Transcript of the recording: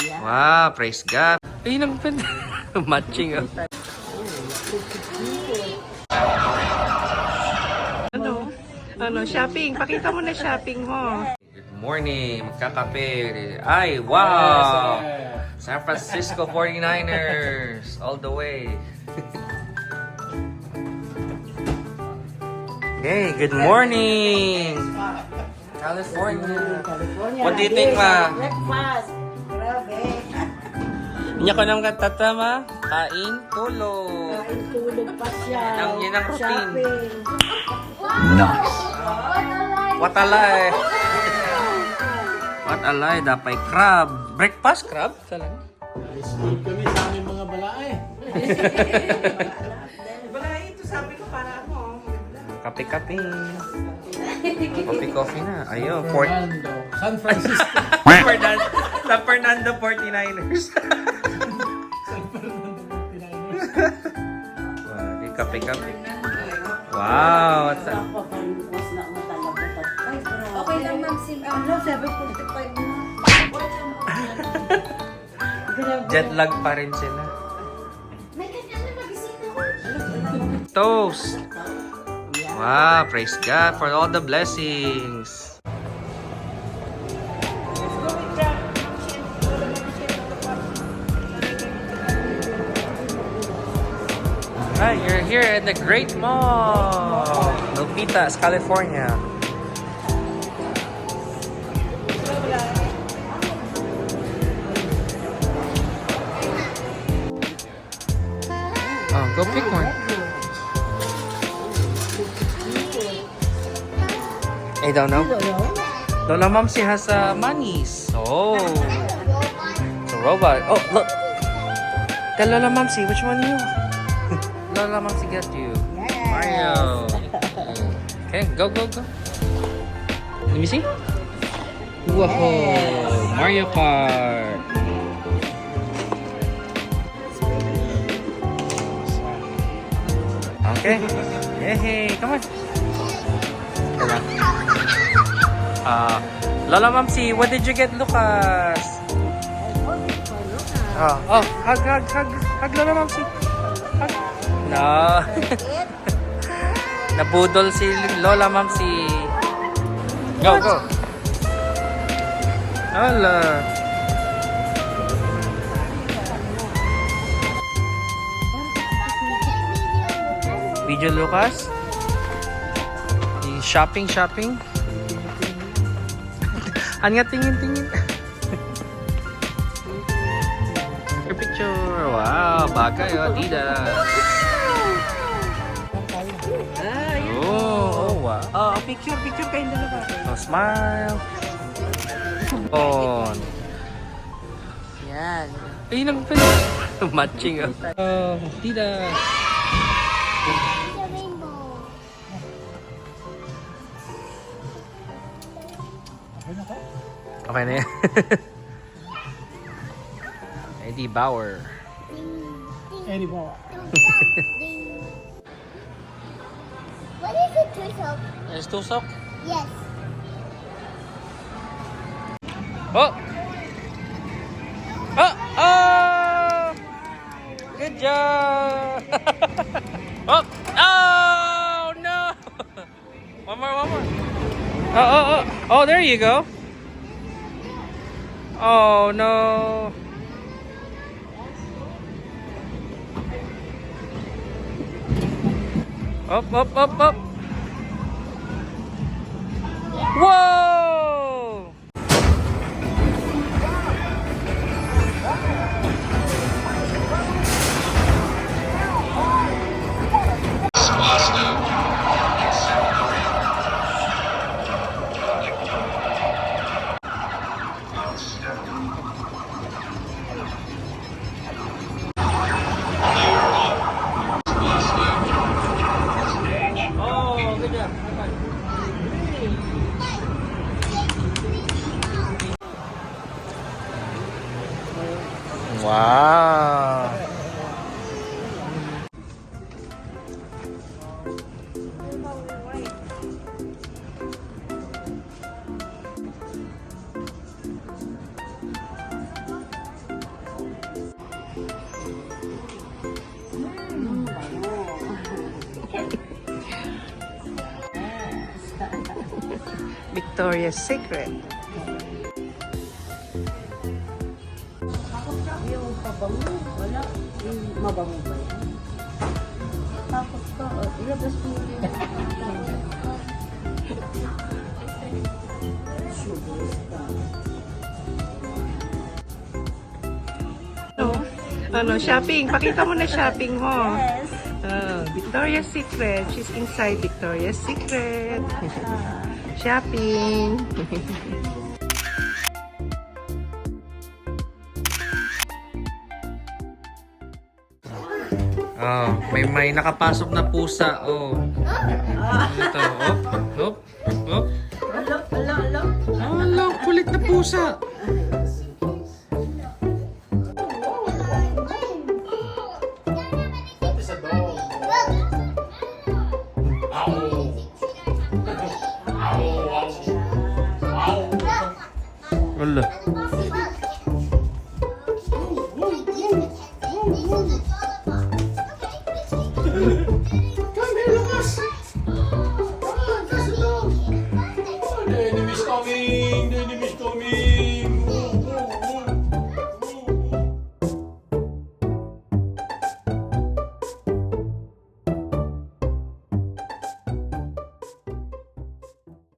Yeah. Wow, praise God. Ay, matching. Oh. Ano, shopping. Pakita mo na shopping mo. Good morning, magkakape. Ay, wow! San Francisco 49ers, all the way. Hey, good morning! California. What do you think, ma? Breakfast. Grabe. Inya ko nang katatama, kain, tulog. Kain, tulog pa siya. Yun ang routine. Shopping. Nice. What a lie. What a lie, dapay crab. Breakfast crab? Talaga? Sleep kami sa aming mga balaay. Balay, ito sabi ko para mo. Kape-kape. Coffee na. Ayun, Fernando. San Francisco. San Fernando 49ers. San Fernando 49ers. Wow, kape-kape. Wow, what's up? Papalimos na mo talaga. Ay, grabe. Okay lang, ma'am. Ano, 7:45 na. Grabe. Jet lag pa rin sila. May kanya na magising ako. Toast. Wow, praise God for all the blessings. Hi, you're here at the Great Mall, Milpitas, California. Oh, go pick one. I don't know. Lola Momsy has monies. Oh, it's a robot. Oh, look. Tell Lola Momsy, which one you? Lola Momsy got you. Mario. Okay, go. Let me see. Whoa, Mario Kart. Okay. Hey, come on. Lola Momsy, what did you get, Lucas? Oh, hug Lola Momsy. Hug. No. Nabudol si Lola Momsy. Go. Hala. Video Lucas. Shopping. Anya tingin. Picture. Wow, bagay oh, Adidas. Oh, wow. Oh, picture kayong dalawa. Oh, smile. On. Yan. Ay, matching oh. Oh, Adidas. Okay na yan. Eddie Bauer. Eddie Bauer. What is it, Tusok? There's Tusok. Yes. Oh! Oh! Good job! Oh, no! One more. Oh, there you go. Oh, no. Up. Whoa! Wow. Victoria's Secret. Yung pabango, wala. Yung mabango ba yan? Takot ka. Ilabas mo yun. Sugar ka. Ano, shopping. Pakita mo na shopping mo. Yes. Victoria's Secret. She's inside Victoria's Secret. Shopping. Oh, may nakapasok na pusa. Oh. Ito. Hop. Hop. Alo. Hala, kulit na pusa. It's a dog. Hala.